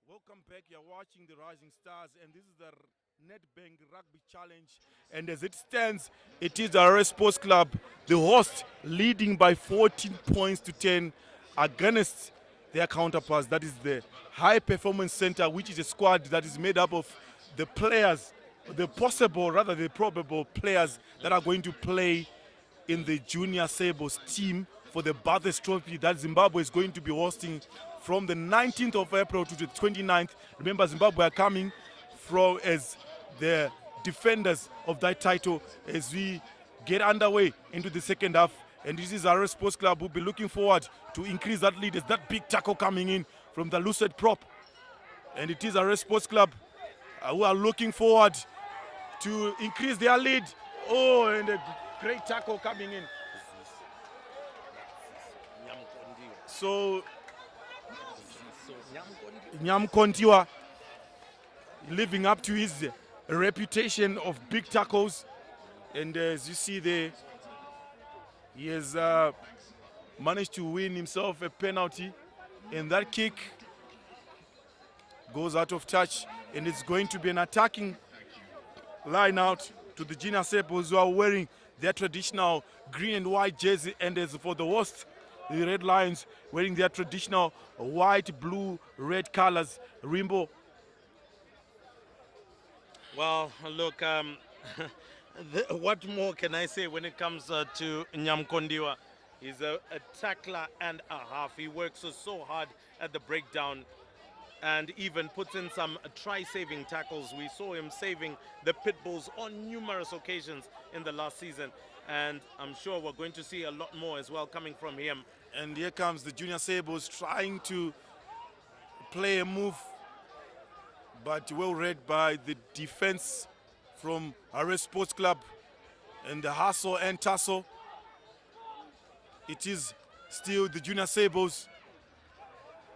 Welcome back. You're watching the Rising Stars, and this is the Nedbank Rugby Challenge. And as it stands, it is our Sports Club, the host, leading by 14 points to 10 against their counterparts. That is the High Performance Center, which is a squad that is made up of the players, the possible, rather the probable players that are going to play in the Junior Sables team for the Bathurst Trophy that Zimbabwe is going to be hosting from the 19th of April to the 29th. Remember, Zimbabwe are coming from as the defenders of that title as we get underway into the second half. And this is our Sports Club. We'll be looking forward to increase that lead as that big tackle coming in from the Lucid prop. And it is our Sports Club who are looking forward to increase their lead. Oh, and a great tackle coming in. So Nyamkontiwa living up to his reputation of big tackles, and as you see there, he has managed to win himself a penalty, and that kick goes out of touch, and it's going to be an attacking line out to the Junior Sables, who are wearing their traditional green and white jersey, and as for the host, the Red Lions wearing their traditional white, blue, red colors. Rimbo. Well, look, what more can I say when it comes to Nyamkondiwa? He's a tackler and a half. He works so hard at the breakdown and even puts in some try-saving tackles. We saw him saving the Pitbulls on numerous occasions in the last season. And I'm sure we're going to see a lot more as well coming from him. And here comes the Junior Sables trying to play a move, but well read by the defense from our Sports Club and the hustle and tussle. It is still the Junior Sables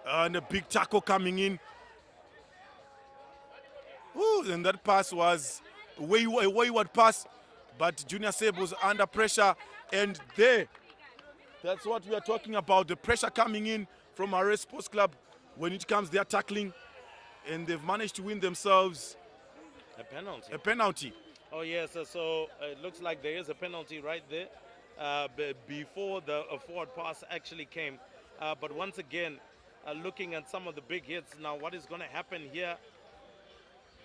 and a big tackle coming in. Ooh, and that pass was a wayward pass, but Junior Sable was under pressure, and that's what we are talking about, the pressure coming in from our Sports Club when it comes their tackling, and they've managed to win themselves A penalty. a penalty. Oh yes, so it looks like there is a penalty right there before the forward pass actually came. But once again, looking at some of the big hits now, what is going to happen here,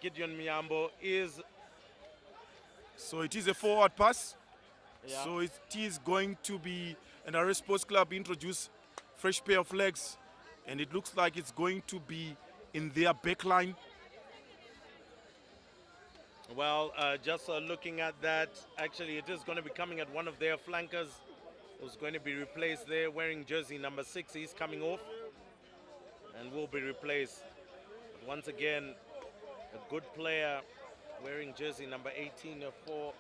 Gideon Miyambo, is So it is a forward pass. yeah, So it is going to be, and our Sports Club introduce fresh pair of legs, and it looks like it's going to be in their back line. well, just looking at that, actually it is going to be coming at one of their flankers who's going to be replaced there wearing jersey number 6. He's coming off and will be replaced. But once again, a good player wearing jersey number 18 for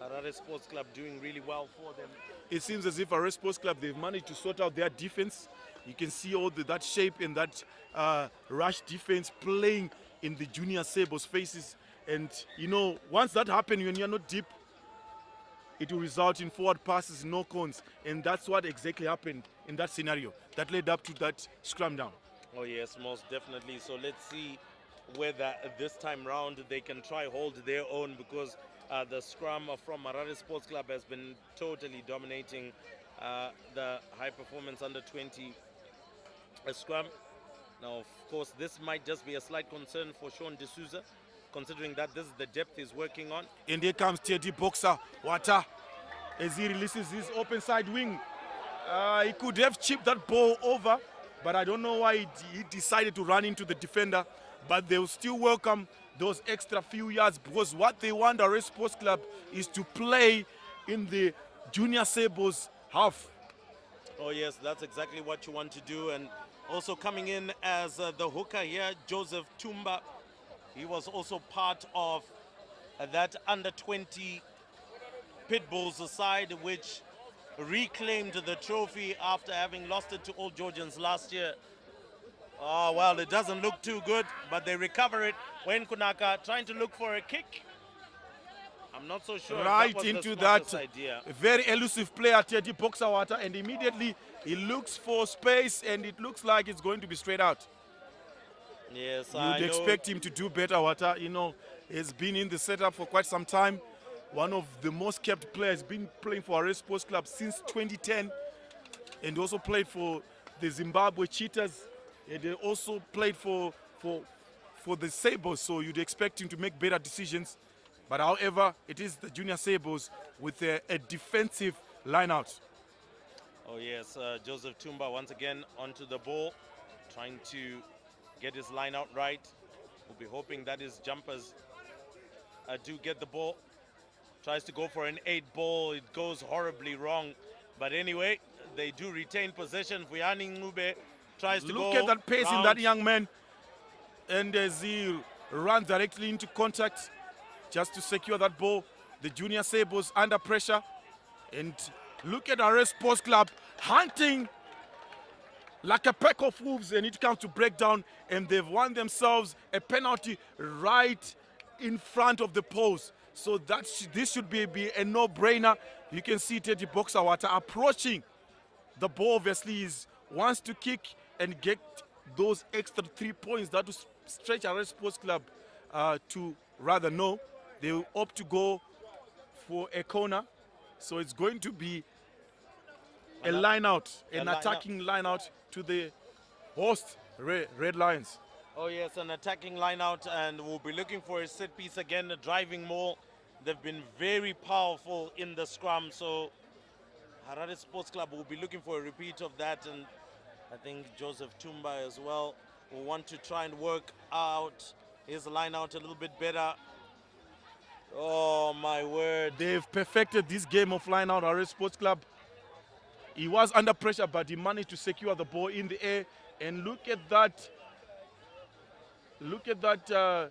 Harare Sports Club, doing really well for them. It seems as if our Sports Club, they've managed to sort out their defense. You can see all that shape and that rush defense playing in the Junior Sables' faces. And, you know, once that happens, when you're not deep, it will result in forward passes, no cones. And that's what exactly happened in that scenario that led up to that scrum down. Oh yes, most definitely. So let's see whether this time round they can try hold their own, because the scrum from Harare Sports Club has been totally dominating the high performance under 20 scrum. Now, of course, this might just be a slight concern for Sean D'Souza, considering that this is the depth he's working on. And here comes Teddy Boxer Wata as he releases his open side wing. He could have chipped that ball over, but I don't know why he decided to run into the defender. But they'll still welcome those extra few yards, because what they want our Sports Club is to play in the Junior Sables half. Oh yes, that's exactly what you want to do. And also coming in as the hooker here, Joseph Tumba. He was also part of that under 20 Pitbulls side, which reclaimed the trophy after having lost it to Old Georgians last year. Oh, well, it doesn't look too good, but they recover it. Wayne Kunaka trying to look for a kick. I'm not so sure. Right if that was into the that smartest idea. very elusive player, Teddy Boxer Wata, and immediately he looks for space, and it looks like it's going to be straight out. Yes, I You'd know. expect him to do better, Wata. You know, he's been in the setup for quite some time. One of the most kept players, been playing for our Sports Club since 2010, and also played for the Zimbabwe Cheetahs, and they also played for the Sabres, so you'd expect him to make better decisions. But however, it is the Junior Sabres with a defensive line-out. Oh yes, Joseph Tumba once again onto the ball, trying to get his line out right. We'll be hoping that his jumpers do get the ball. Tries to go for an 8 ball, it goes horribly wrong. But anyway, they do retain possession. Vuyani Ngube tries to go Look at that pace in round. that young man. And as he runs directly into contact just to secure that ball, the Junior Sabres under pressure. And look at our Sports Club hunting like a pack of wolves, and it comes to breakdown, and they've won themselves a penalty right in front of the post. So this should be a no-brainer. You can see Teddy Boxer Wata approaching the ball. Obviously, he wants to kick and get those extra 3 points that will stretch our Sports Club to rather no. They will opt to go for a corner. So it's going to be a line out, an attacking line out to the host Red Lions. Oh yes, an attacking line out, and we'll be looking for a set piece again, a driving maul. They've been very powerful in the scrum, so Harare Sports Club will be looking for a repeat of that, and I think Joseph Tumba as well will want to try and work out his line out a little bit better. Oh my word. They've perfected this game of line out, Harare Sports Club. He was under pressure, but he managed to secure the ball in the air. And look at that. Look at that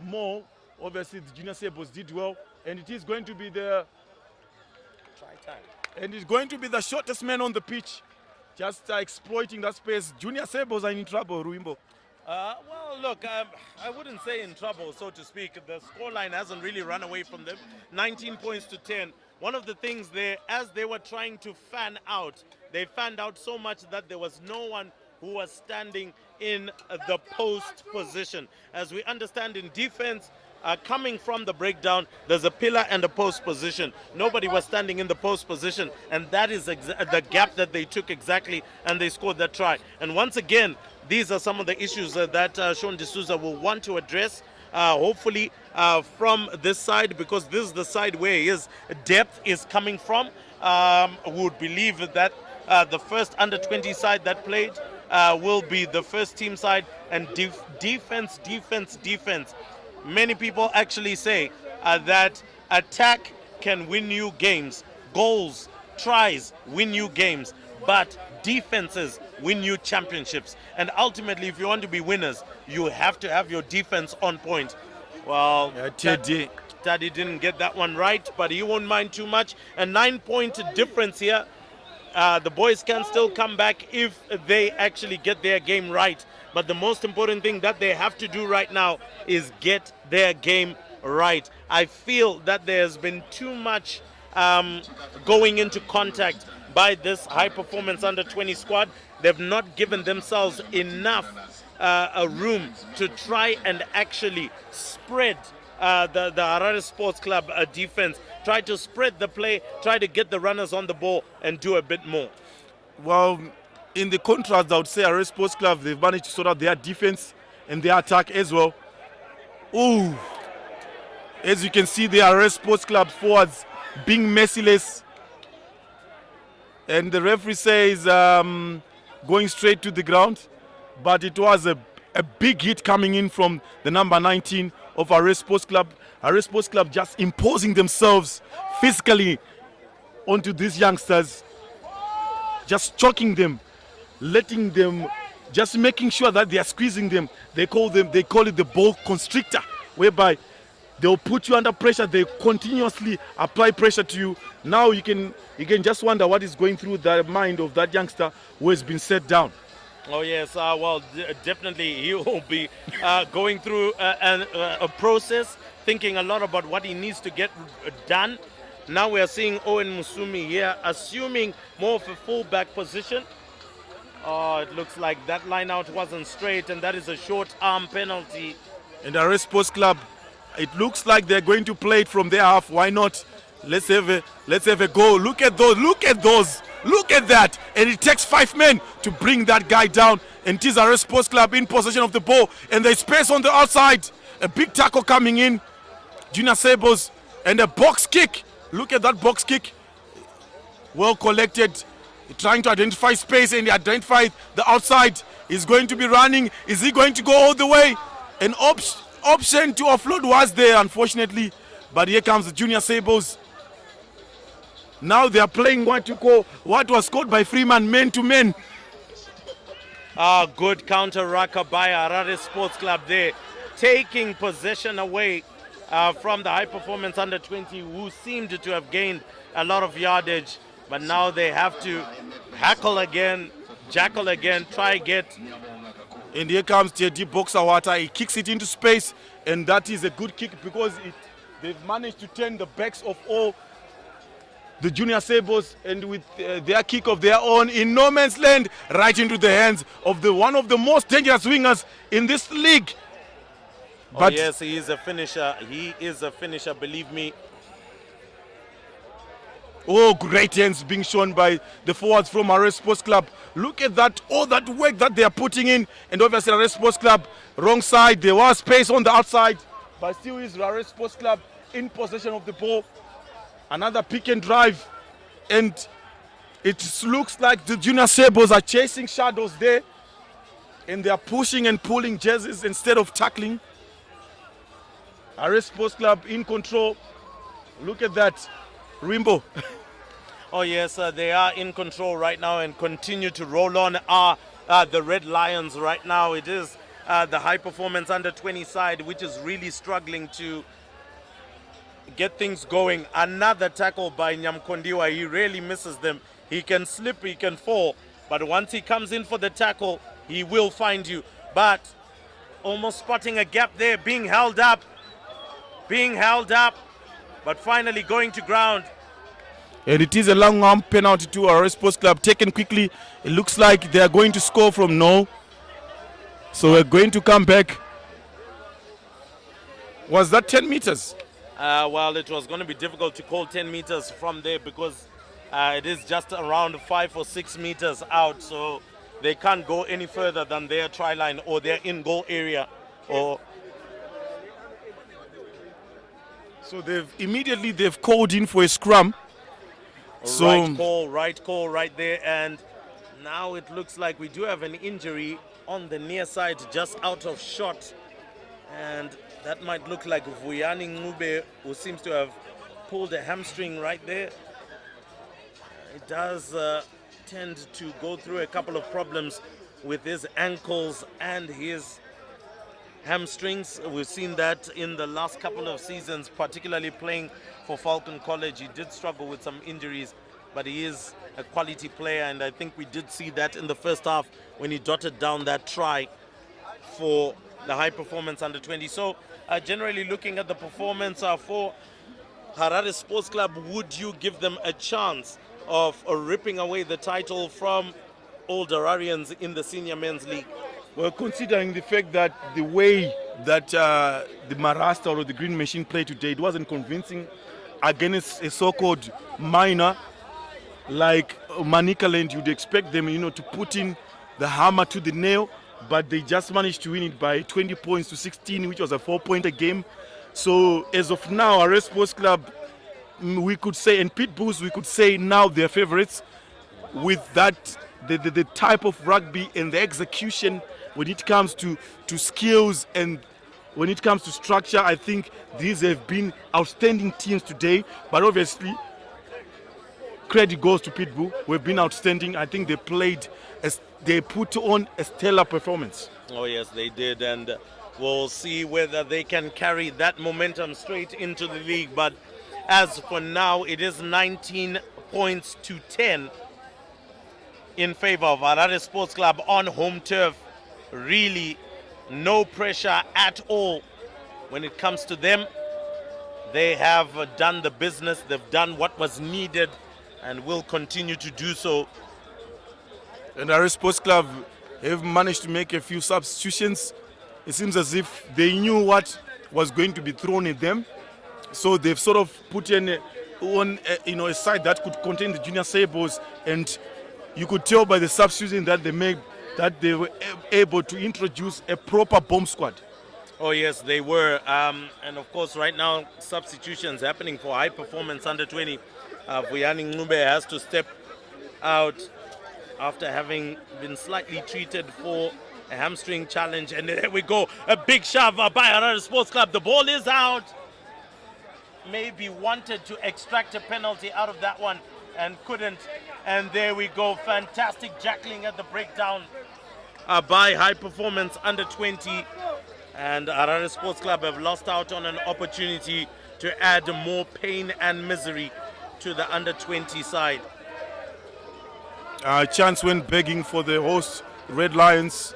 more. Obviously, the Junior Sabres did well. And it is going to be the Try time. And it's going to be the shortest man on the pitch. Just exploiting that space. Junior Sabres are in trouble, Ruimbo. Well, look, I wouldn't say in trouble, so to speak. The scoreline hasn't really run away from them. 19 points to 10. One of the things there, as they were trying to fan out, they fanned out so much that there was no one who was standing in the post position. As we understand in defense, coming from the breakdown, there's a pillar and a post position. Nobody was standing in the post position, and that is the gap that they took exactly, and they scored that try. And once again, these are some of the issues that Sean D'Souza will want to address, hopefully from this side, because this is the side where his depth is coming from. Would believe that the first under-20 side that played will be the first team side, and defense. Many people actually say that attack can win you games, goals, tries win you games, but defenses win you championships. And ultimately, if you want to be winners, you have to have your defense on point. Well, Taddy didn't get that one right, but he won't mind too much. A 9-point difference here. The boys can still come back if they actually get their game right. But the most important thing that they have to do right now is get their game right. I feel that there's been too much going into contact by this high-performance under-20 squad. They've not given themselves enough room to try and actually spread the Harare Sports Club defense. Try to spread the play, try to get the runners on the ball and do a bit more. Well, in the contrast, I would say Harare Sports Club, they've managed to sort out their defense and their attack as well. Ooh. As you can see, the Harare Sports Club forwards being merciless. And the referee says going straight to the ground. But it was a big hit coming in from the number 19 of Harare Sports Club. Harare Sports Club just imposing themselves physically onto these youngsters. Just choking them, letting them, just making sure that they are squeezing them. They call it the ball constrictor, whereby they'll put you under pressure. They continuously apply pressure to you. Now you can just wonder what is going through the mind of that youngster who has been set down. Oh yes, well, definitely he will be going through a process, thinking a lot about what he needs to get done. Now we are seeing Owen Musumi here, assuming more of a fullback position. Oh, it looks like that line out wasn't straight, and that is a short arm penalty. And the Harare Sports Club, it looks like they're going to play it from their half. Why not? Let's have a go. Look at those. Look at that. And it takes 5 men to bring that guy down. And it is Harare Sports Club in possession of the ball. And there's space on the outside. A big tackle coming in. Junior Sabos. And a box kick. Look at that box kick. Well collected. Trying to identify space, and he identified the outside. He's going to be running. Is he going to go all the way? An option to offload was there, unfortunately. But here comes the Junior Sabos. Now they are playing what was scored by Freeman, men to men. Good counter rucker by Harare Sports Club there, taking possession away from the high performance under 20, who seemed to have gained a lot of yardage. But now they have to jackal again, try get. And here comes Teddy Boxawata. He kicks it into space, and that is a good kick because they've managed to turn the backs of all the Junior Sabos, and with their kick of their own in no man's land, right into the hands of one of the most dangerous wingers in this league. But yes, he is a finisher. He is a finisher, believe me. Oh, great hands being shown by the forwards from Harare Sports Club. Look at that, all that work that they are putting in. And obviously Harare Sports Club, wrong side. There was space on the outside. But still is Harare Sports Club in possession of the ball. Another pick and drive. And it looks like the Junior Sabos are chasing shadows there. And they are pushing and pulling jerseys instead of tackling. Harare Sports Club in control. Look at that. Rimbo. Oh yes, they are in control right now and continue to roll on. The Red Lions right now. It is the high performance under 20 side, which is really struggling to get things going. Another tackle by Nyamkondiwa. He really misses them. He can slip, he can fall, but once he comes in for the tackle, he will find you. But almost spotting a gap there, being held up, but finally going to ground. And it is a long arm penalty to our Sports Club, taken quickly. It looks like they are going to score from no. So we're going to come back. Was that 10 meters? Well, it was going to be difficult to call 10 meters from there because it is just around 5 or 6 meters out. So they can't go any further than their try line or their in-goal area. So they've called in for a scrum. Right call right there. And now it looks like we do have an injury on the near side, just out of shot. And that might look like Vuyani Ngube, who seems to have pulled a hamstring right there. It does tend to go through a couple of problems with his ankles and his hamstrings. We've seen that in the last couple of seasons, particularly playing for Falcon College. He did struggle with some injuries, but he is a quality player, and I think we did see that in the first half when he dotted down that try for the high performance under 20. So generally looking at the performance for Harare Sports Club, would you give them a chance of ripping away the title from Old Hararians in the Senior Men's League? Well, considering the fact that the way that the Marasta or the Green Machine played today, it wasn't convincing against a so-called minor like Manicaland. You'd expect them, to put in the hammer to the nail, but they just managed to win it by 20 points to 16, which was a 4-pointer game. So as of now, our Sports Club, we could say, and Pit Bulls, we could say now they're favorites with that, the type of rugby and the execution when it comes to skills and when it comes to structure. I think these have been outstanding teams today, but obviously credit goes to Pitbull, who have been outstanding. I think they put on a stellar performance. Oh yes, they did, and we'll see whether they can carry that momentum straight into the league. But as for now, it is 19 points to 10 in favor of Harare Sports Club on home turf. Really no pressure at all when it comes to them. They have done the business, they've done what was needed and will continue to do so. And our Sports Club have managed to make a few substitutions. It seems as if they knew what was going to be thrown at them. So they've sort of put in a side that could contain the Junior Sables, and you could tell by the substitution that they made that they were able to introduce a proper bomb squad. Oh yes, they were. And of course right now substitutions happening for high performance under 20. Vuyani Ngube has to step out after having been slightly treated for a hamstring challenge. And there we go, a big shove by Harare Sports Club. The ball is out. Maybe wanted to extract a penalty out of that one and couldn't. And there we go, fantastic jackling at the breakdown by High Performance under 20. And Harare Sports Club have lost out on an opportunity to add more pain and misery to the under 20 side. Chance went begging for the host Red Lions.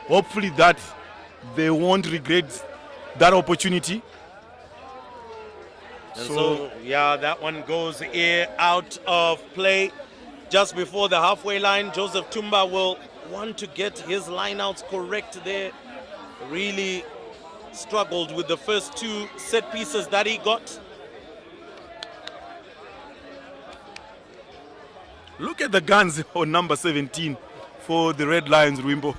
Hopefully that they won't regret that opportunity. And so yeah, that one goes out of play just before the halfway line. Joseph Tumba will want to get his lineouts correct there. Really struggled with the first two set pieces that he got. Look at the guns on number 17 for the Red Lions, Wimbo.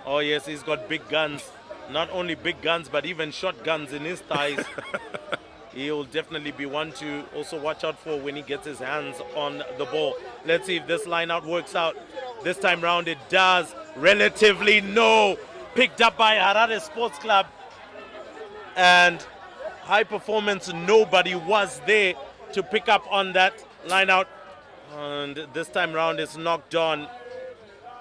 Oh yes, he's got big guns. Not only big guns, but even shotguns in his thighs. He'll definitely be one to also watch out for when he gets his hands on the ball. Let's see if this line out works out. This time round it does. Relatively no. Picked up by Harare Sports Club. And High Performance, nobody was there to pick up on that line out. And this time round it's knocked on.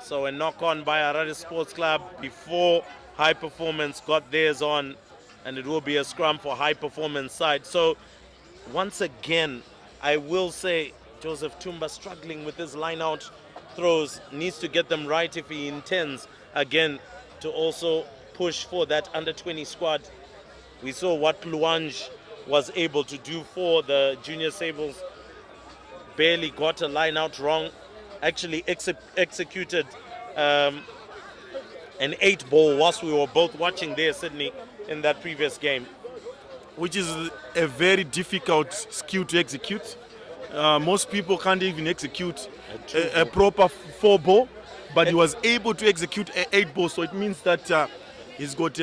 So a knock on by Harare Sports Club before High Performance got theirs on. And it will be a scrum for High Performance side. So once again, I will say Joseph Tumba struggling with his line out throws, needs to get them right if he intends again to also push for that under-20 squad. We saw what Luange was able to do for the Junior Sables. Barely got a line out wrong. Actually executed an 8-ball whilst we were both watching there, Sydney, in that previous game. Which is a very difficult skill to execute. Most people can't even execute a proper 4-ball, but he was able to execute an 8-ball. So it means that he's got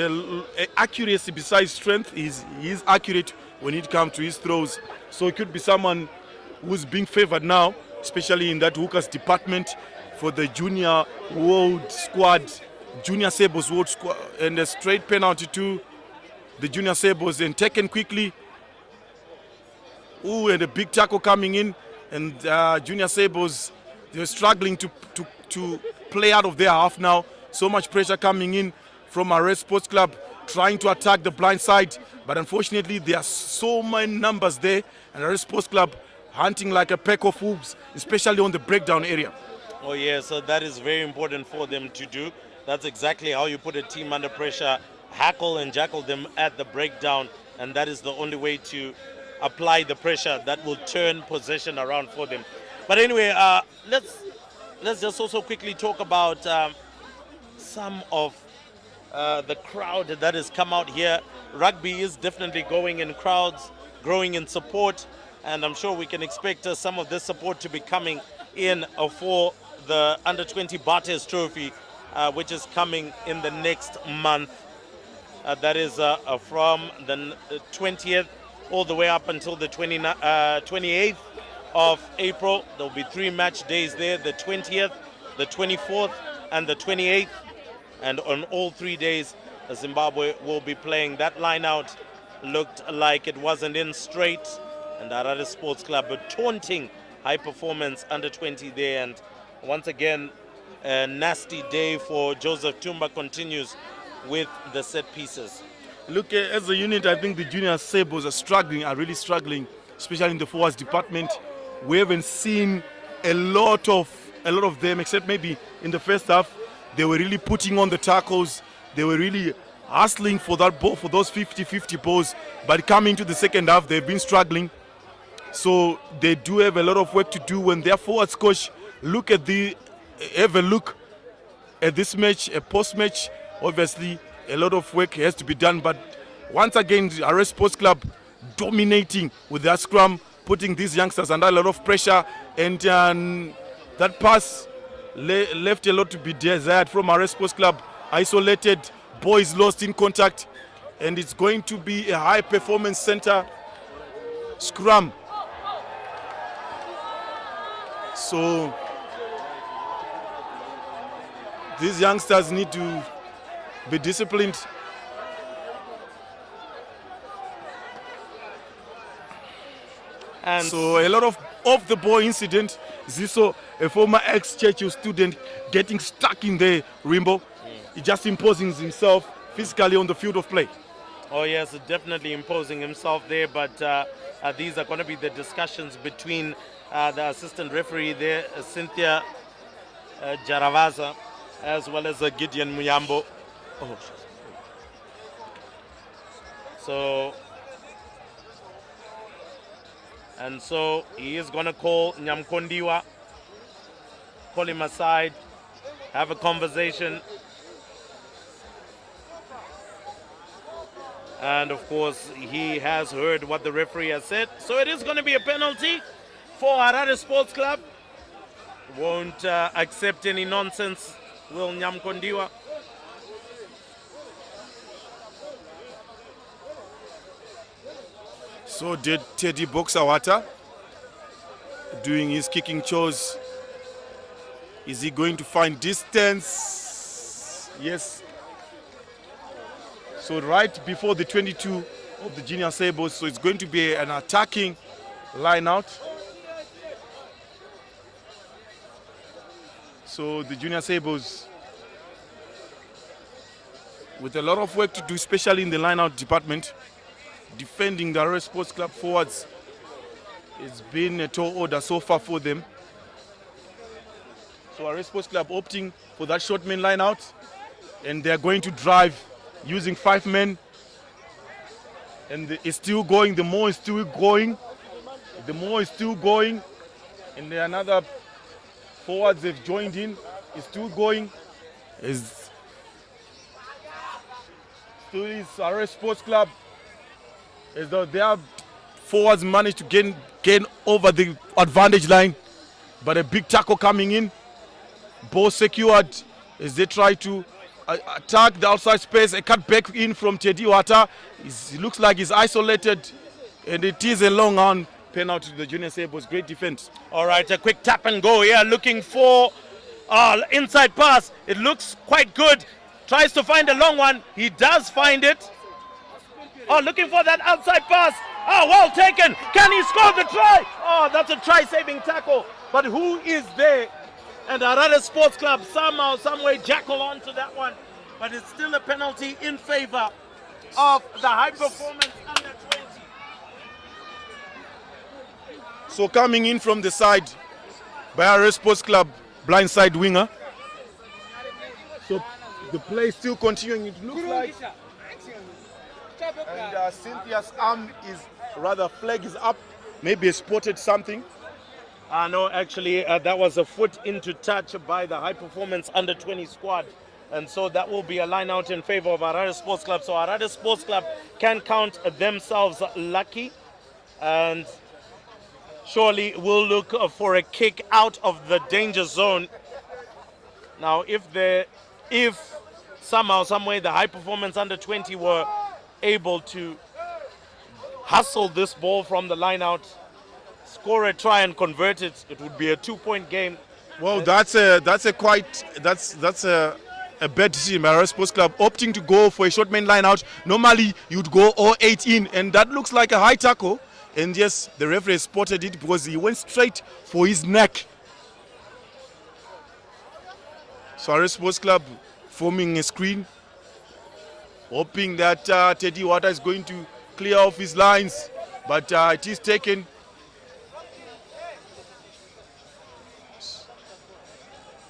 accuracy besides strength. He's accurate when it comes to his throws. So it could be someone who's being favored now, especially in that hookers department for the junior world squad, junior Sables world squad, and a straight penalty to the junior Sables and taken quickly. Ooh, and a big tackle coming in, and junior Sables, they're struggling to play out of their half now. So much pressure coming in from our Red Sports Club, trying to attack the blind side, but unfortunately there are so many numbers there, and our Red Sports Club hunting like a pack of wolves, especially on the breakdown area. Oh yeah, so that is very important for them to do. That's exactly how you put a team under pressure. Hackle and jackal them at the breakdown, and that is the only way to apply the pressure that will turn possession around for them. But anyway, let's just also quickly talk about some of the crowd that has come out here. Rugby is definitely going in crowds, growing in support, and I'm sure we can expect some of this support to be coming in for the Under-20 Bartes Trophy, which is coming in the next month. That is from the 20th all the way up until the 28th of April. There will be 3 match days there, the 20th, the 24th, and the 28th. And on all 3 days, Zimbabwe will be playing. That line out looked like it wasn't in straight. And Harare Sports Club, a taunting high performance under 20 there. And once again, a nasty day for Joseph Tumba continues with the set pieces. Look, as a unit, I think the junior Sables are really struggling, especially in the forwards department. We haven't seen a lot of them, except maybe in the first half. They were really putting on the tackles. They were really hustling for that ball, for those 50-50 balls. But coming to the second half, they've been struggling. So they do have a lot of work to do. When their forwards coach have a look at this match, a post-match, obviously a lot of work has to be done. But once again, the Harare Sports Club dominating with their scrum, putting these youngsters under a lot of pressure, and that pass left a lot to be desired from Harare Sports Club. Isolated, boys lost in contact, and it's going to be a high performance center scrum. So these youngsters need to be disciplined. And so a lot of off-the-ball incident. Ziso, a former ex-Churchill student, getting stuck in there, Rimbo. He just imposing himself physically on the field of play. Oh yes, definitely imposing himself there, but these are going to be the discussions between the assistant referee there, Cynthia Jaravaza, as well as Gideon Muyambo. Oh. So he is going to call Nyamkondiwa, call him aside, have a conversation. And of course, he has heard what the referee has said. So it is going to be a penalty for Harare Sports Club. Won't accept any nonsense, will Nyamkondiwa. So did Teddy Boxawata doing his kicking chores. Is he going to find distance? Yes. So right before the 22 of the junior Sables, so it's going to be an attacking line out. So the junior Sables with a lot of work to do, especially in the line out department. Defending the Harare Sports Club forwards, it's been a tall order so far for them. So Harare Sports Club opting for that short man line out, and they're going to drive using 5 men. And it's still going. The more is still going. The more is still going. And then another forwards they've joined in. It's still going. It's still is RS Sports Club. As though their forwards managed to gain over the advantage line. But a big tackle coming in. Ball secured as they try to attack the outside space. A cut back in from Teddy Wata. It looks like he's isolated. And it is a long on penalty to the Junior Sables. Great defense. All right, a quick tap and go here, looking for inside pass. It looks quite good. Tries to find a long one. He does find it. Oh, looking for that outside pass. Oh, well taken. Can he score the try? Oh, that's a try-saving tackle. But who is there? And Harare Sports Club somehow, someway jackal onto that one. But it's still a penalty in favor of the high performance under 20. So coming in from the side by RS Sports Club, blindside winger. So the play is still continuing. It looks like. And Cynthia's arm is, rather flag is up. Maybe he spotted something. No, actually, that was a foot into touch by the high performance under 20 squad. And so that will be a line out in favor of Harare Sports Club. So Harare Sports Club can count themselves lucky. And surely will look for a kick out of the danger zone. Now, if somehow, some way, the high performance under 20 were able to hustle this ball from the line out, score a try and convert it, it would be a 2-point game. Well, that's a bad decision by RS Sports Club, opting to go for a short man line out. Normally, you'd go 0-8 in, and that looks like a high tackle. And yes, the referee spotted it because he went straight for his neck. So RS Sports Club forming a screen, hoping that Teddy Wata is going to clear off his lines, but it is taken.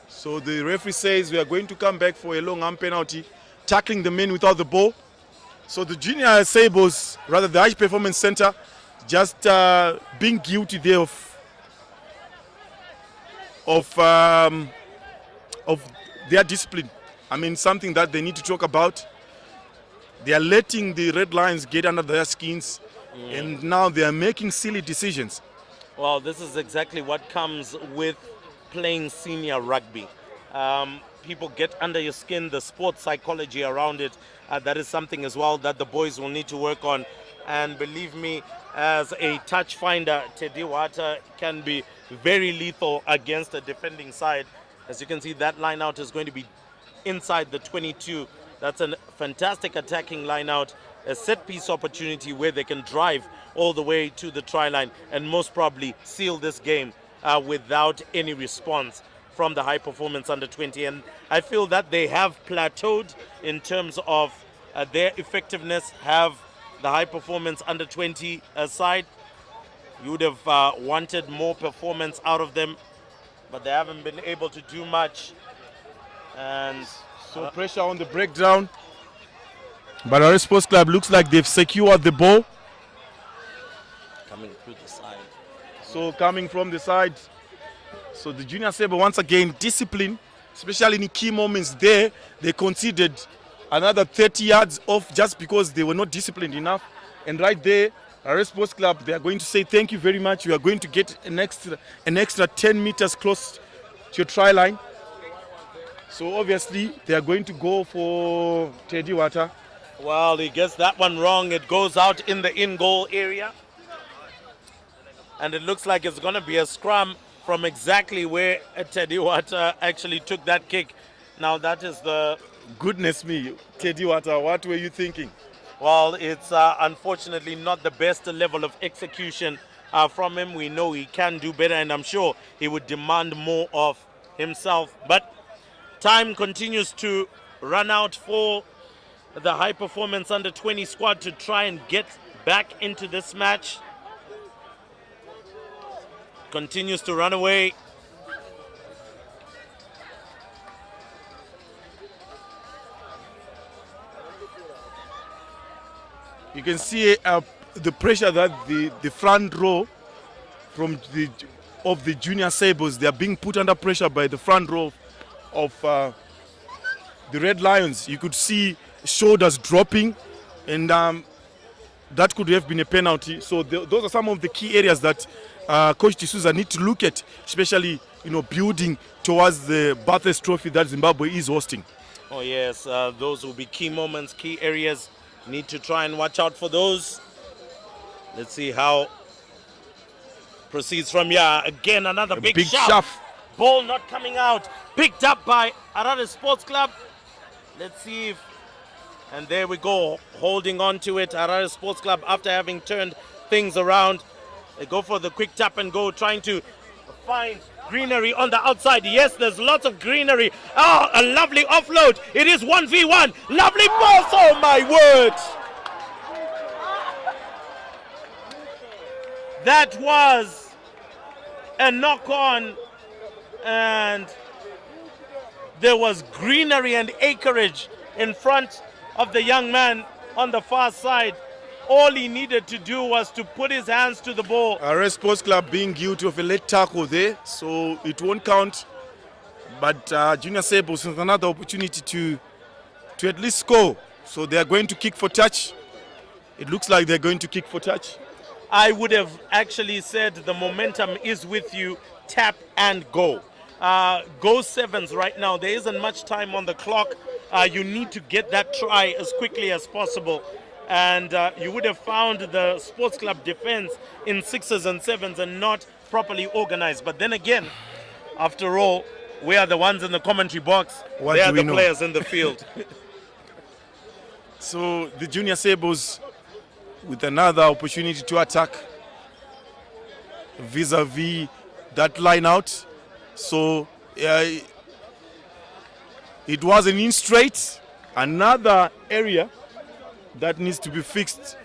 So the referee says we are going to come back for a long arm penalty, tackling the men without the ball. So the Junior Sables, rather the High Performance Center, just being guilty there of their discipline. I mean, something that they need to talk about. They are letting the Red Lions get under their skins, and now they are making silly decisions. Well, this is exactly what comes with playing senior rugby. People get under your skin, the sports psychology around it. That is something as well that the boys will need to work on. And believe me, as a touch finder, Teddy Wata can be very lethal against a defending side. As you can see, that line out is going to be inside the 22. That's a fantastic attacking line out, a set piece opportunity where they can drive all the way to the try line and most probably seal this game without any response from the high performance under 20. And I feel that they have plateaued in terms of their effectiveness. Have the high performance under 20 side, you would have wanted more performance out of them, but they haven't been able to do much. And so pressure on the breakdown, but our Sports Club looks like they've secured the ball. Coming through the side. So coming from the side, so the Junior Sabre once again discipline, especially in key moments there. They conceded another 30 yards off just because they were not disciplined enough. And right there, our Sports Club, they are going to say thank you very much. You are going to get an extra 10 meters close to your try line. So obviously they are going to go for Teddy Wata. Well, he gets that one wrong. It goes out in the in-goal area. And it looks like it's going to be a scrum from exactly where Teddy Wata actually took that kick. Now that is the... Goodness me, Teddy Wata, what were you thinking? Well, it's unfortunately not the best level of execution from him. We know he can do better, and I'm sure he would demand more of himself. But time continues to run out for the high performance under 20 squad to try and get back into this match. Continues to run away. You can see the pressure that the front row of the junior Sables, they are being put under pressure by the front row of the Red Lions. You could see shoulders dropping, and that could have been a penalty. So those are some of the key areas that Coach D'Souza need to look at, especially building towards the Bathurst Trophy that Zimbabwe is hosting. Oh yes, those will be key moments, key areas. Need to try and watch out for those. Let's see how proceeds from here. Again, another big shove. Ball not coming out. Picked up by Harare Sports Club. Let's see if... And there we go, holding on to it. Harare Sports Club, after having turned things around, they go for the quick tap and go, trying to find greenery on the outside. Yes, there's lots of greenery. Oh, a lovely offload. It is 1v1. Lovely pass. Oh, my word. That was a knock-on, and there was greenery and acreage in front of the young man on the far side. All he needed to do was to put his hands to the ball. Harare Sports Club being guilty of a late tackle there, so it won't count. But Junior Sables has another opportunity to at least score. So they are going to kick for touch. It looks like they're going to kick for touch. I would have actually said the momentum is with you. Tap and go. Go sevens right now. There isn't much time on the clock. You need to get that try as quickly as possible. And you would have found the sports club defense in sixes and sevens and not properly organized. But then again, after all, we are the ones in the commentary box. They are the players in the field. So the Junior Sables with another opportunity to attack vis-a-vis that line out. So it was an in straight, another area that needs to be fixed.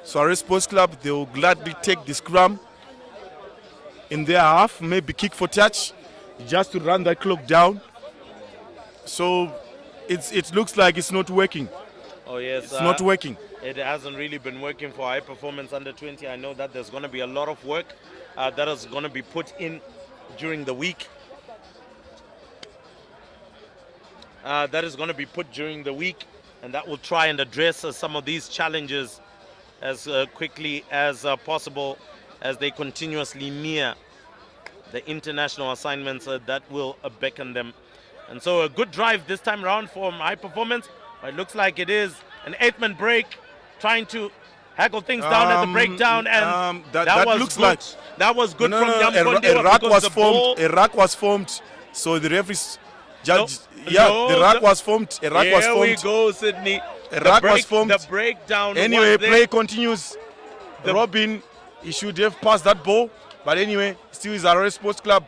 So Harare Sports Club, they will gladly take the scrum in their half, maybe kick for touch, just to run that clock down. So it looks like it's not working. Oh yes, it's not working. It hasn't really been working for High Performance Under 20. I know that there's going to be a lot of work that is going to be put in during the week. And that will try and address some of these challenges as quickly as possible as they continuously near the international assignments that will beckon them. And so a good drive this time around for High Performance. It looks like it is an 8-man break, trying to haggle things down at the breakdown, and that was looks good. like That was good from a rack was formed. A rack was formed. So the referees judge. The rack was formed. A rack was formed. Here we go, Sydney. A rack was formed. The breakdown. Anyway, play continues. Robin, he should have passed that ball, but anyway, still is Harare Sports Club.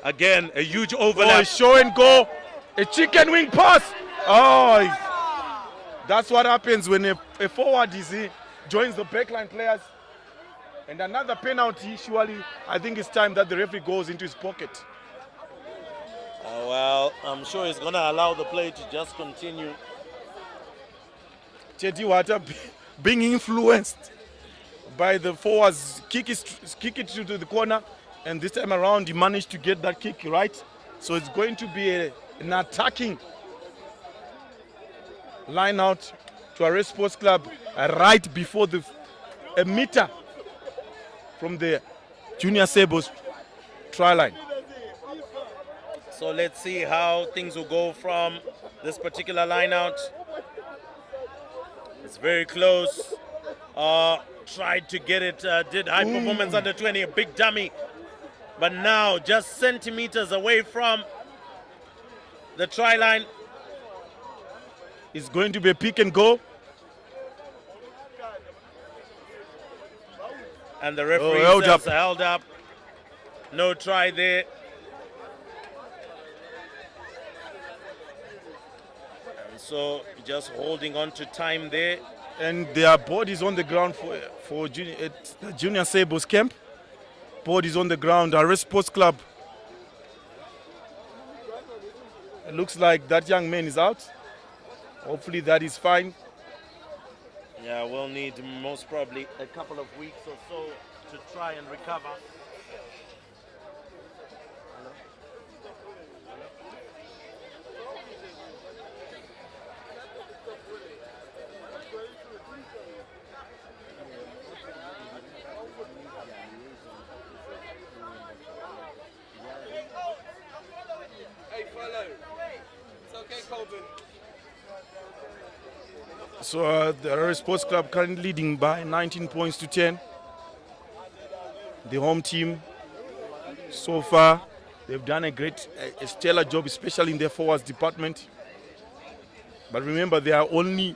Again, a huge overlap. Oh, show and go. A chicken wing pass. Oh, that's what happens when a forward joins the backline players. And another penalty, surely. I think it's time that the referee goes into his pocket. Well, I'm sure he's going to allow the play to just continue. Teddy Water being influenced by the forwards, kick it to the corner, and this time around he managed to get that kick right. So it's going to be an attacking line out to Harare Sports Club right before a meter from the Junior Sables try line. So let's see how things will go from this particular line out. It's very close. Tried to get it, did High Performance Under 20, a big dummy. But now just centimeters away from the try line. It's going to be a pick and go. And the referee says held up. No try there. And so just holding on to time there. And their board is on the ground for Junior Sables camp. Board is on the ground. Harare Sports Club. It looks like that young man is out. Hopefully that is fine. Yeah, we'll need most probably a couple of weeks or so to try and recover. So the Harare Sports Club currently leading by 19 points to 10. The home team, so far, they've done a stellar job, especially in their forwards department. But remember, they are only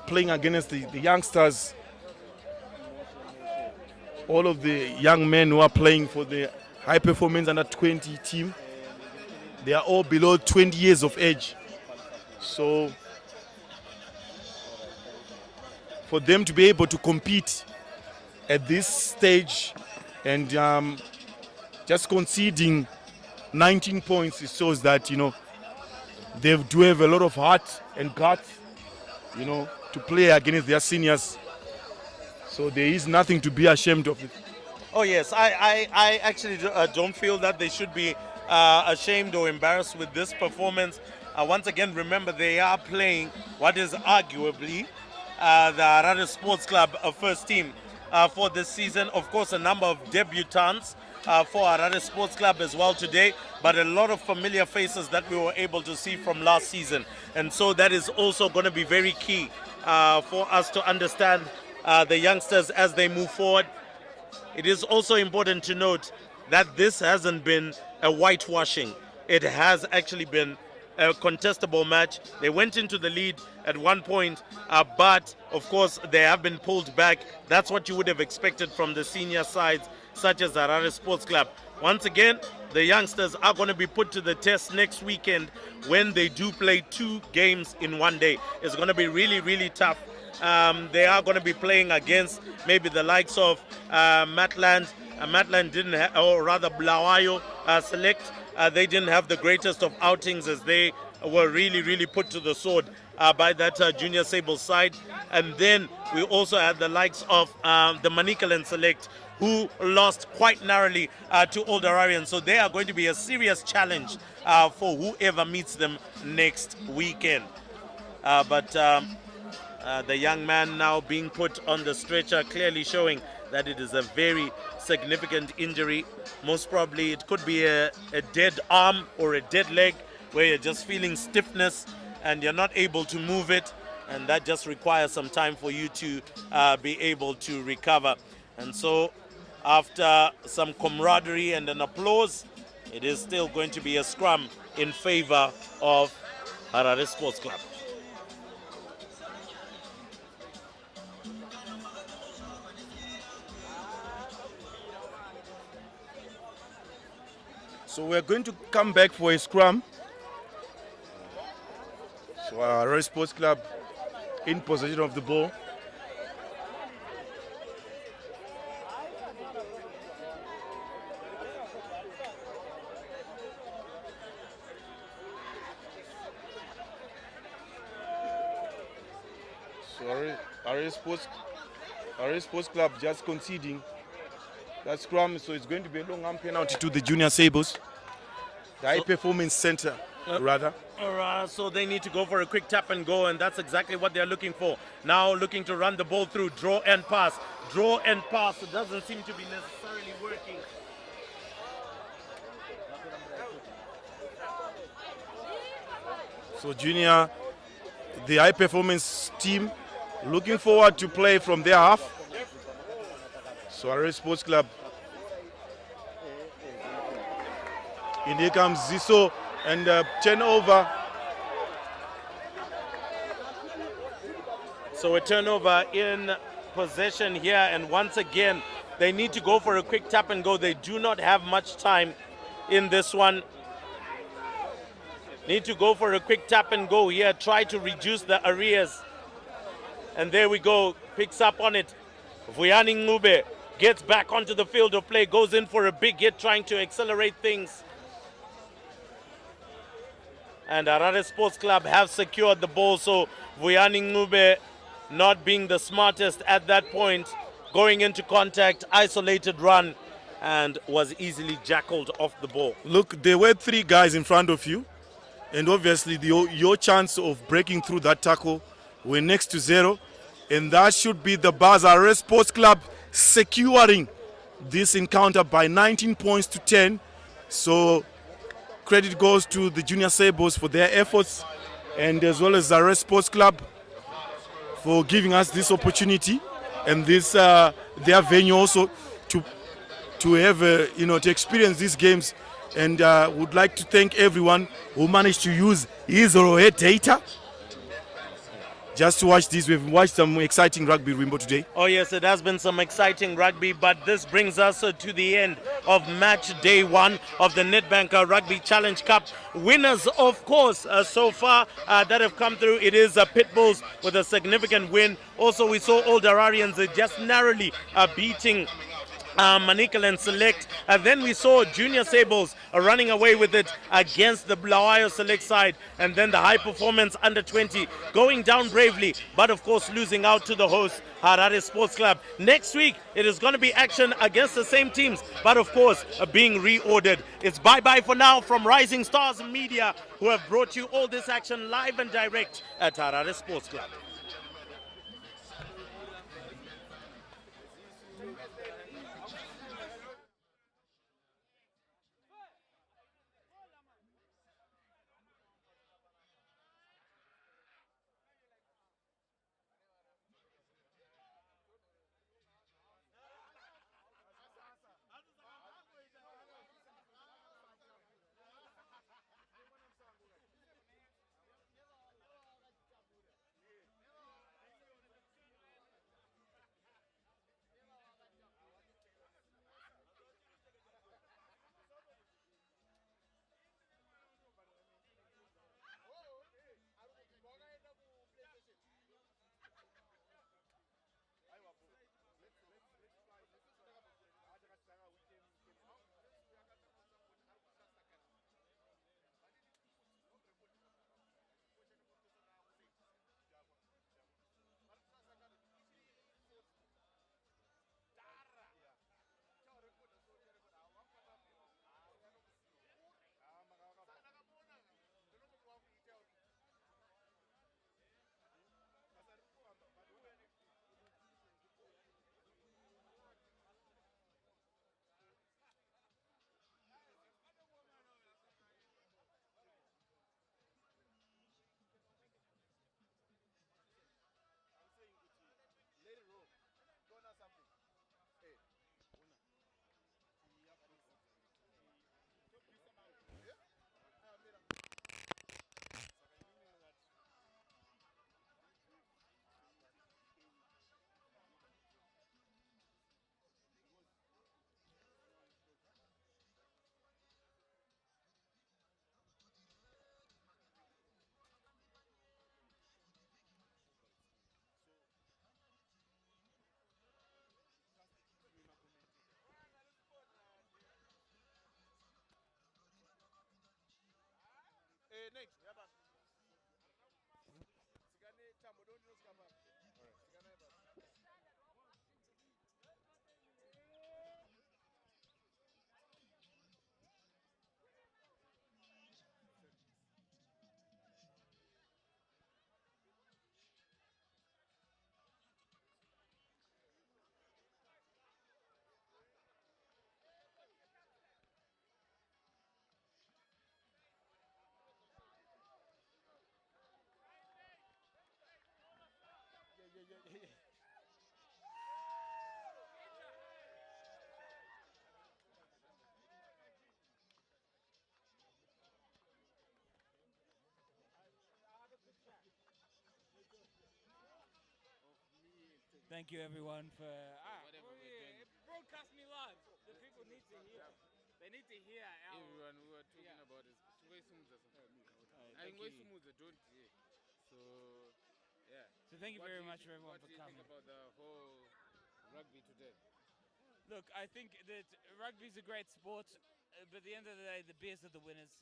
playing against the youngsters. All of the young men who are playing for the high performance under 20 team, they are all below 20 years of age. So for them to be able to compete at this stage and just conceding 19 points, it shows that, they do have a lot of heart and guts, to play against their seniors. So there is nothing to be ashamed of it. Oh yes, I actually don't feel that they should be ashamed or embarrassed with this performance. Once again, remember they are playing what is arguably the Harare Sports Club first team for this season. Of course, a number of debutants for Harare Sports Club as well today, but a lot of familiar faces that we were able to see from last season. And so that is also going to be very key for us to understand the youngsters as they move forward. It is also important to note that this hasn't been a whitewashing. It has actually been a contestable match. They went into the lead at one point, but of course they have been pulled back. That's what you would have expected from the senior sides such as Harare Sports Club. Once again, the youngsters are going to be put to the test next weekend when they do play 2 games in one day. It's going to be really, really tough. They are going to be playing against maybe the likes of Matland. Matland didn't have, or rather Blawayo Select. They didn't have the greatest of outings as they were really, really put to the sword by that Junior Sable side. And then we also had the likes of the Manikalan Select, who lost quite narrowly to Old Hararian. So they are going to be a serious challenge for whoever meets them next weekend. But the young man now being put on the stretcher, clearly showing that it is a very significant injury. Most probably it could be a dead arm or a dead leg where you're just feeling stiffness and you're not able to move it, and that just requires some time for you to be able to recover. And so after some camaraderie and an applause, it is still going to be a scrum in favor of Harare Sports Club. So we're going to come back for a scrum. So our Harare Sports Club in possession of the ball. So Harare Sports Club just conceding that scrum, so it's going to be a long arm penalty to the Junior Sables. The High Performance Center, rather. So they need to go for a quick tap and go, and that's exactly what they're looking for. Now looking to run the ball through, draw and pass. Draw and pass, it doesn't seem to be necessarily working. So Junior, the High Performance team, looking forward to play from their half. So Harare Sports Club. In here comes Ziso and turnover. So a turnover in possession here, and once again they need to go for a quick tap and go. They do not have much time in this one. Need to go for a quick tap and go here, try to reduce the arrears. And there we go, picks up on it. Vuyani Ngube gets back onto the field of play, goes in for a big hit, trying to accelerate things. and Harare Sports Club have secured the ball. So Vuyani Ngube, not being the smartest at that point, going into contact, isolated run, and was easily jackled off the ball. Look, there were three guys in front of you, and obviously your chance of breaking through that tackle were next to zero, and that should be the Harare Sports Club securing this encounter by 19 points to 10. So credit goes to the Junior Sables for their efforts, and as well as Harare Sports Club for giving us this opportunity and this their venue also to have to experience these games. And would like to thank everyone who managed to use his or her data just to watch this. We've watched some exciting rugby, Rimbo, today. Oh yes, it has been some exciting rugby, but this brings us to the end of match day 1 of the Nedbank Rugby Challenge Cup. Winners, of course, so far that have come through, it is Pitbulls with a significant win. Also, we saw Old Ararians just narrowly beating Manikal and Select. Then we saw Junior Sables running away with it against the Bulawayo Select side, and then the high performance under 20 going down bravely, but of course losing out to the host Harare Sports Club. Next week it is going to be action against the same teams, but of course being reordered. It's bye-bye for now from Rising Stars Media, who have brought you all this action live and direct at Harare Sports Club. Thank you, everyone, for broadcast me live. The people need to hear. They need to hear our. Everyone we were talking about is way smoother. I think way smoother, don't yeah. So yeah. So thank you very much for everyone for coming. What do you think about the whole rugby today? Look, I think that rugby's a great sport, but at the end of the day, the beers are the winners.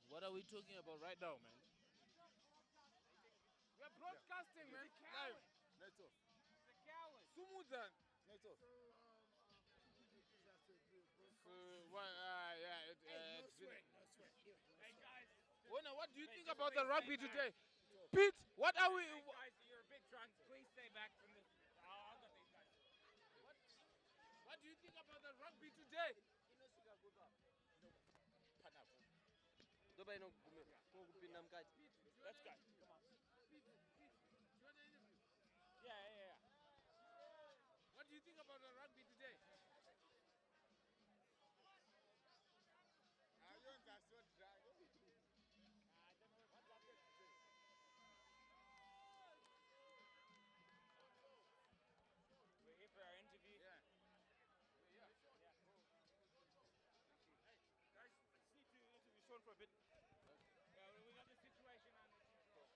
What are we talking about right now, man? We're broadcasting, man. Live. Net off. Sumuza. Net off. Yeah, what do you think about the rugby today? Pete, what are we... Guys, you're a big drunk. Please stay back from this. I'll get these guys. What do you think about the rugby today? Let's go. Come on. Yeah. What do you think about the rugby today? We're here for our interview. Yeah. Guys, just need to interview Sean for a bit. Yeah, we got the situation under control.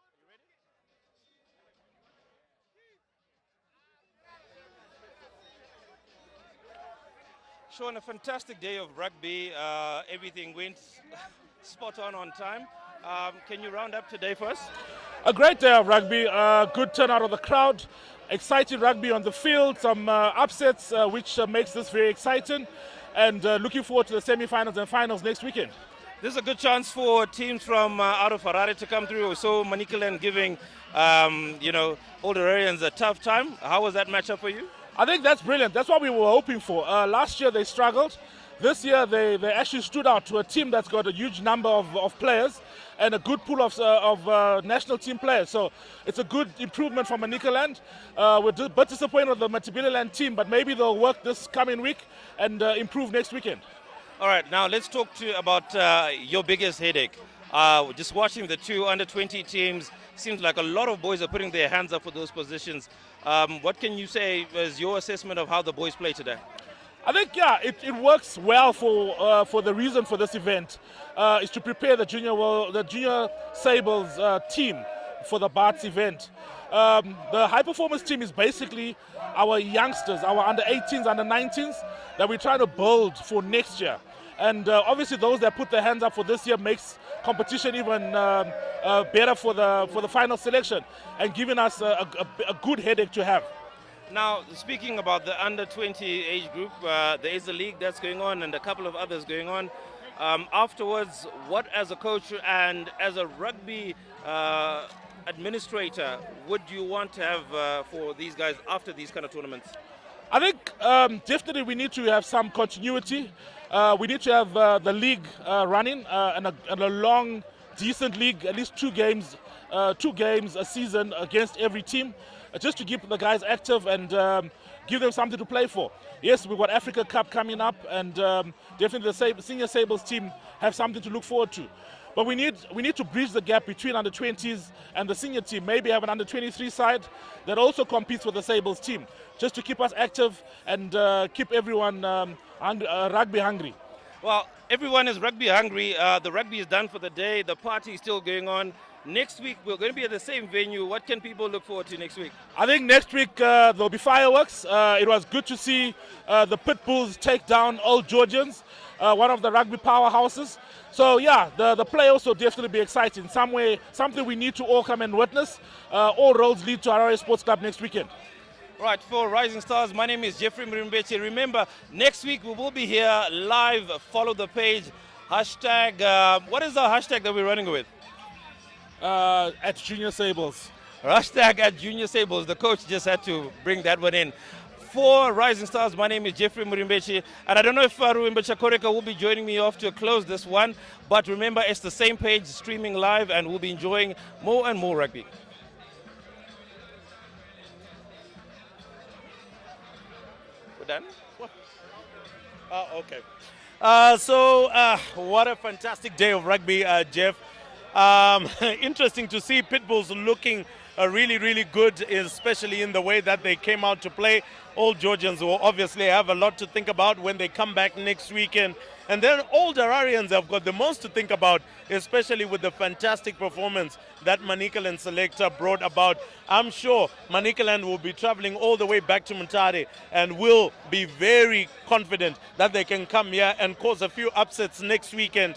You ready? Sean, a fantastic day of rugby. Everything went spot on time. Can you round up today for us? A great day of rugby, good turnout of the crowd, exciting rugby on the field, some upsets which makes this very exciting, and looking forward to the semi-finals and finals next weekend. This is a good chance for teams from out of Harare to come through. So Manicaland giving, Old Hararians a tough time. How was that matchup for you? I think that's brilliant. That's what we were hoping for. Last year they struggled. This year they actually stood out to a team that's got a huge number of players and a good pool of national team players. So it's a good improvement for Manicaland. We're a bit disappointed with the Matabeleland team, but maybe they'll work this coming week and improve next weekend. All right, now let's talk to you about your biggest headache. Just watching the two under-20 teams, seems like a lot of boys are putting their hands up for those positions. What can you say is your assessment of how the boys play today? I think, it works well for the reason for this event is to prepare the junior Sables team for the Barts event. The high performance team is basically our youngsters, our under 18s, under 19s that we're trying to build for next year. And obviously those that put their hands up for this year makes competition even better for the final selection and giving us a good headache to have. Now, speaking about the under-20 age group, there is a league that's going on and a couple of others going on. Afterwards, what as a coach and as a rugby administrator would you want to have for these guys after these kind of tournaments? I think definitely we need to have some continuity. We need to have the league running and a long, decent league, at least two games a season against every team, just to keep the guys active and give them something to play for. Yes, we've got Africa Cup coming up, and definitely the senior Sables team have something to look forward to. But we need to bridge the gap between under 20s and the senior team. Maybe have an under 23 side that also competes with the Sables team, just to keep us active and keep everyone rugby hungry. Well, everyone is rugby hungry. The rugby is done for the day. The party is still going on. Next week, we're going to be at the same venue. What can people look forward to next week? I think next week there'll be fireworks. It was good to see the Pit Bulls take down Old Georgians, one of the rugby powerhouses. So yeah, the play also definitely be exciting. Something we need to all come and witness. All roads lead to Harare Sports Club next weekend. Right, for Rising Stars, my name is Jeffrey Murimbechi. Remember, next week we will be here live. Follow the page. Hashtag, what is the hashtag that we're running with? At Junior Sables. Hashtag at Junior Sables. The coach just had to bring that one in. For Rising Stars, my name is Jeffrey Murimbechi, and I don't know if Ruimbecha Koreka will be joining me off to close this one, but remember, it's the same page streaming live, and we'll be enjoying more and more rugby. We're done? Oh, okay. What a fantastic day of rugby, Jeff. Interesting to see Pit Bulls looking really, really good, especially in the way that they came out to play. Old Georgians will obviously have a lot to think about when they come back next weekend. And then all Dararians have got the most to think about, especially with the fantastic performance that Manicaland selector brought about. I'm sure Manicaland will be traveling all the way back to Mutare and will be very confident that they can come here and cause a few upsets next weekend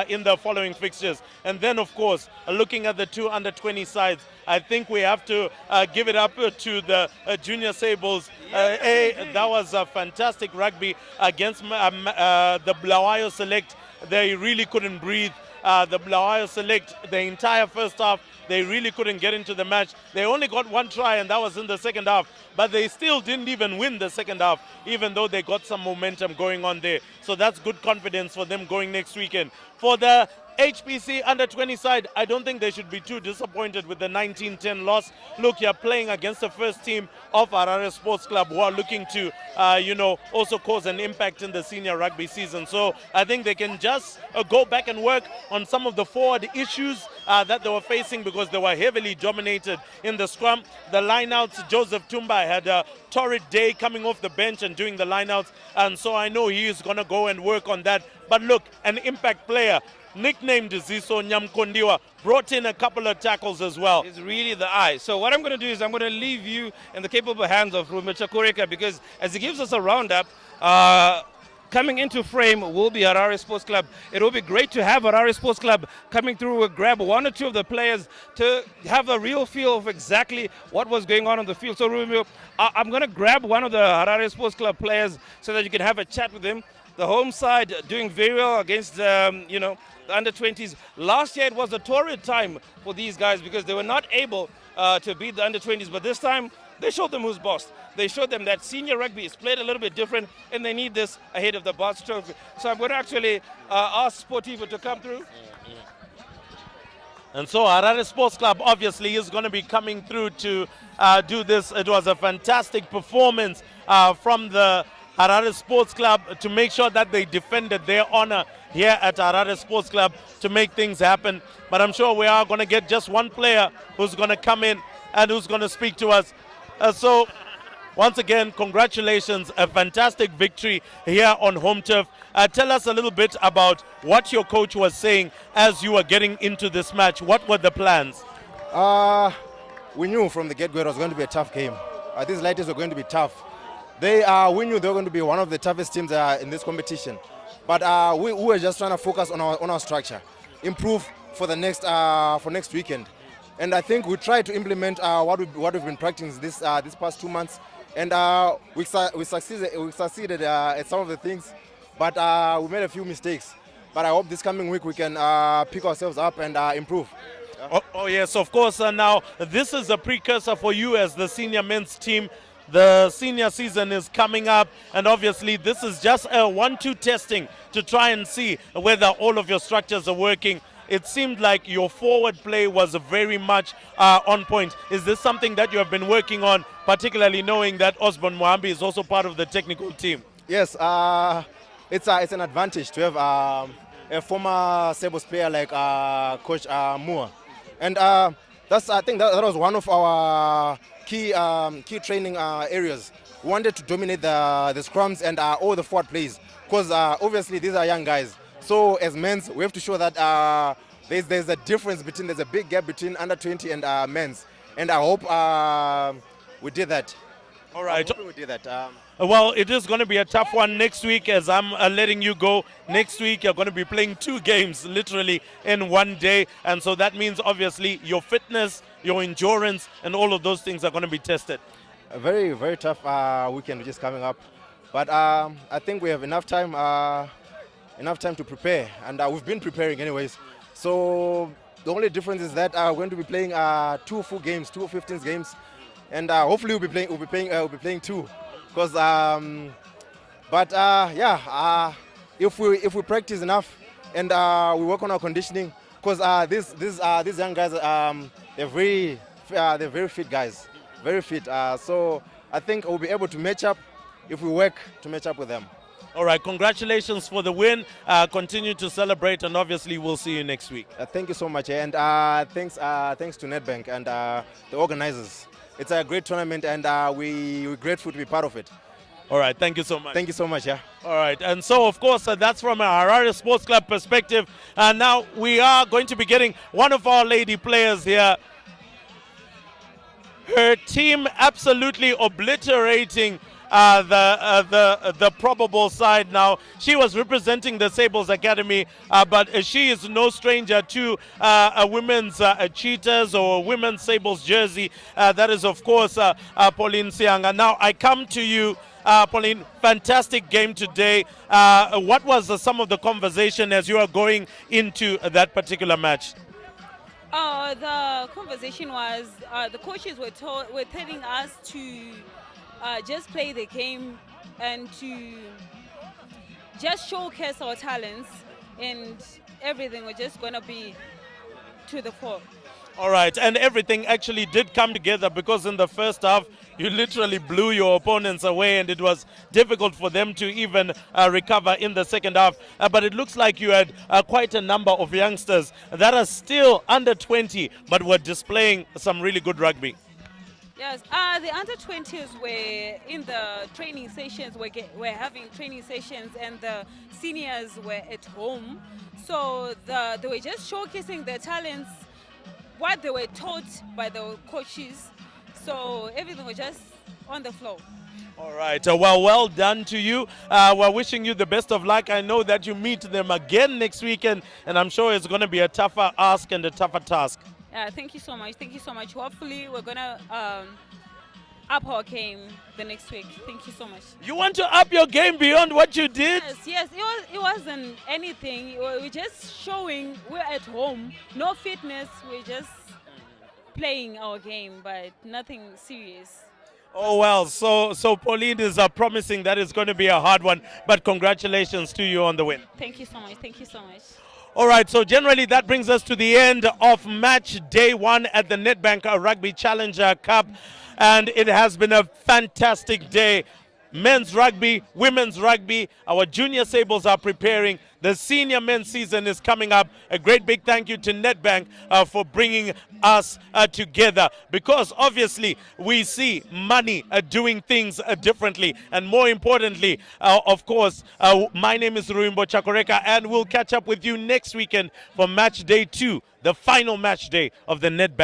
in the following fixtures. And then, of course, looking at the two under-20 sides, I think we have to give it up to the Junior Sables. That was a fantastic rugby against the Blawayo Select. They really couldn't breathe. The Blawayo Select, the entire first half, they really couldn't get into the match. They only got one try, and that was in the second half. But they still didn't even win the second half, even though they got some momentum going on there. So that's good confidence for them going next weekend. For the HPC under-20 side, I don't think they should be too disappointed with the 19-10 loss. Look, you're playing against the first team of Harare Sports Club, who are looking to, also cause an impact in the senior rugby season. So I think they can just go back and work on some of the forward issues that they were facing, because they were heavily dominated in the scrum. The lineouts, Joseph Tumba had a torrid day coming off the bench and doing the lineouts, and so I know he is going to go and work on that. But look, an impact player, nicknamed Ziso Nyamkondiwa, brought in a couple of tackles as well. It's really the eye. So what I'm going to do is I'm going to leave you in the capable hands of Rumecha Kureka, because as he gives us a roundup, coming into frame will be Harare Sports Club. It will be great to have Harare Sports Club coming through and grab one or two of the players to have a real feel of exactly what was going on the field. So Rumio, I'm going to grab one of the Harare Sports Club players so that you can have a chat with him. The home side doing very well against, the under-20s. Last year it was a torrid time for these guys because they were not able to beat the under-20s. But this time they showed them who's boss. They showed them that senior rugby is played a little bit different, and they need this ahead of the Barts Trophy. So I'm going to actually ask Sportivo to come through. And so Harare Sports Club obviously is going to be coming through to do this. It was a fantastic performance from the Harare Sports Club to make sure that they defended their honor here at Harare Sports Club to make things happen. But I'm sure we are going to get just one player who's going to come in and who's going to speak to us. So once again, congratulations, a fantastic victory here on home turf. Tell us a little bit about what your coach was saying as you were getting into this match. What were the plans? We knew from the get-go it was going to be a tough game. These Lighters were going to be tough. We knew they were going to be one of the toughest teams in this competition. But we were just trying to focus on our structure, improve for the next weekend. And I think we tried to implement what we've been practicing this past 2 months. And we succeeded at some of the things, but we made a few mistakes. But I hope this coming week we can pick ourselves up and improve. Oh yes, of course. Now, this is a precursor for you as the senior men's team. The senior season is coming up, and obviously this is just a 1-2 testing to try and see whether all of your structures are working. It seemed like your forward play was very much on point. Is this something that you have been working on, particularly knowing that Osborne Moambi is also part of the technical team? Yes, it's an advantage to have a former Sabres player like Coach Moore. And I think that was one of our key training areas. We wanted to dominate the scrums and all the forward plays, because obviously these are young guys. So as men's, we have to show that there's a difference there's a big gap between under 20 and men's. And I hope we did that. All right. We did that. Well, it is going to be a tough one next week as I'm letting you go. Next week, you're going to be playing 2 games literally in one day. And so that means obviously your fitness, your endurance, and all of those things are going to be tested. A very, very tough weekend which is coming up. But I think we have enough time to prepare. And we've been preparing anyways. So the only difference is that we're going to be playing 2 full games, 2 15 games. And hopefully we'll be playing 2. Because, if we practice enough and we work on our conditioning, because these young guys, they're very fit guys, very fit. So I think we'll be able to match up if we work to match up with them. All right, congratulations for the win. Continue to celebrate, and obviously we'll see you next week. Thank you so much, and thanks to Nedbank and the organizers. It's a great tournament, and we're grateful to be part of it. All right, thank you so much. Thank you so much. Yeah. All right, and so of course that's from a Harare Sports Club perspective. And now we are going to be getting one of our lady players here. Her team absolutely obliterating the probable side. Now she was representing the Sables Academy, but she is no stranger to a women's cheetahs or a women's Sables jersey. That is of course Pauline Sianga. Now I come to you. Pauline, fantastic game today. What was some of the conversation as you are going into that particular match? The conversation was the coaches were telling us to just play the game and to just showcase our talents, and everything was just going to be to the fore. All right, and everything actually did come together, because in the first half you literally blew your opponents away and it was difficult for them to even recover in the second half. But it looks like you had quite a number of youngsters that are still under 20 but were displaying some really good rugby. Yes, the under 20s were in the training sessions, we're having training sessions, and the seniors were at home. So they were just showcasing their talents, what they were taught by the coaches. So everything was just on the floor. All right, well done to you. We're wishing you the best of luck. I know that you meet them again next weekend, and I'm sure it's going to be a tougher ask and a tougher task. Thank you so much. Thank you so much. Hopefully, we're going to up our game the next week. Thank you so much. You want to up your game beyond what you did? Yes. It wasn't anything. We're just showing we're at home. No fitness. We're just playing our game, but nothing serious. Oh, well, so Pauline is promising that it's going to be a hard one, but congratulations to you on the win. Thank you so much. Thank you so much. All right, so generally that brings us to the end of match day 1 at the Nedbank Rugby Challenge Cup, and it has been a fantastic day. Men's rugby, women's rugby, our junior Sables are preparing. The senior men's season is coming up. A great big thank you to Nedbank for bringing us together, because obviously we see money doing things differently. And more importantly, of course, my name is Ruimbo Chakoreka, and we'll catch up with you next weekend for match day 2, the final match day of the Nedbank.